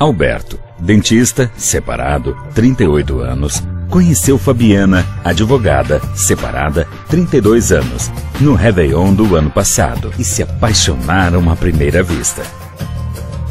Alberto, dentista, separado, 38 anos, conheceu Fabiana, advogada, separada, 32 anos, no Réveillon do ano passado e se apaixonaram à primeira vista.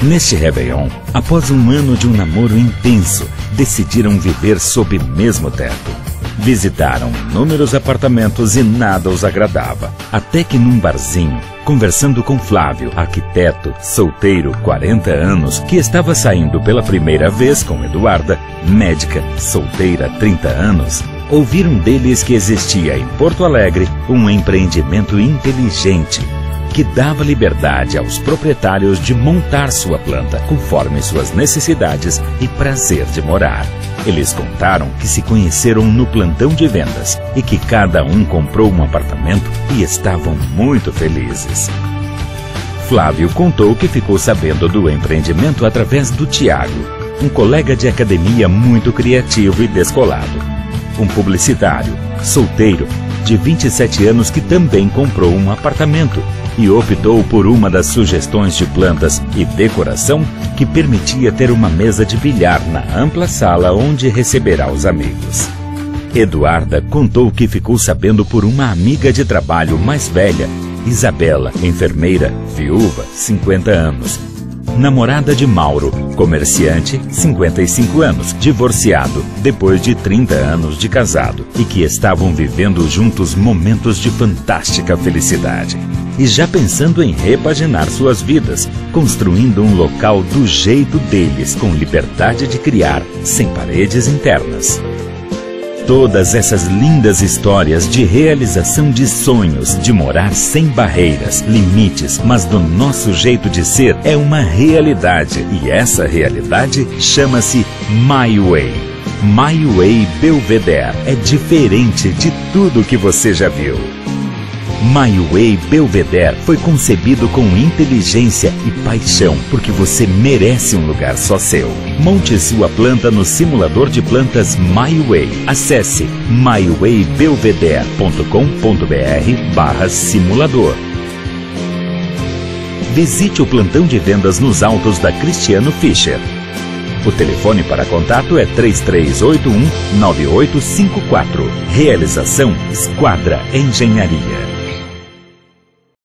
Neste Réveillon, após um ano de um namoro intenso, decidiram viver sob o mesmo teto. Visitaram inúmeros apartamentos e nada os agradava, até que num barzinho, conversando com Flávio, arquiteto, solteiro, 40 anos, que estava saindo pela primeira vez com Eduarda, médica, solteira, 30 anos, ouviram deles que existia em Porto Alegre um empreendimento inteligente, que dava liberdade aos proprietários de montar sua planta conforme suas necessidades e prazer de morar. Eles contaram que se conheceram no plantão de vendas e que cada um comprou um apartamento e estavam muito felizes. Flávio contou que ficou sabendo do empreendimento através do Tiago, um colega de academia muito criativo e descolado. Um publicitário, solteiro, de 27 anos que também comprou um apartamento e optou por uma das sugestões de plantas e decoração que permitia ter uma mesa de bilhar na ampla sala onde receberá os amigos. Eduarda contou que ficou sabendo por uma amiga de trabalho mais velha, Isabela, enfermeira, viúva, 50 anos, namorada de Mauro, comerciante, 55 anos, divorciado, depois de 30 anos de casado, e que estavam vivendo juntos momentos de fantástica felicidade. E já pensando em repaginar suas vidas, construindo um local do jeito deles, com liberdade de criar, sem paredes internas. Todas essas lindas histórias de realização de sonhos, de morar sem barreiras, limites, mas do nosso jeito de ser, é uma realidade. E essa realidade chama-se My Way. My Way Belvedere é diferente de tudo que você já viu. My Way Belvedere foi concebido com inteligência e paixão, porque você merece um lugar só seu. Monte sua planta no simulador de plantas My Way. Acesse mywaybelvedere.com.br/simulador. Visite o plantão de vendas nos altos da Cristiano Fischer. O telefone para contato é 3381-9854. Realização Esquadra Engenharia.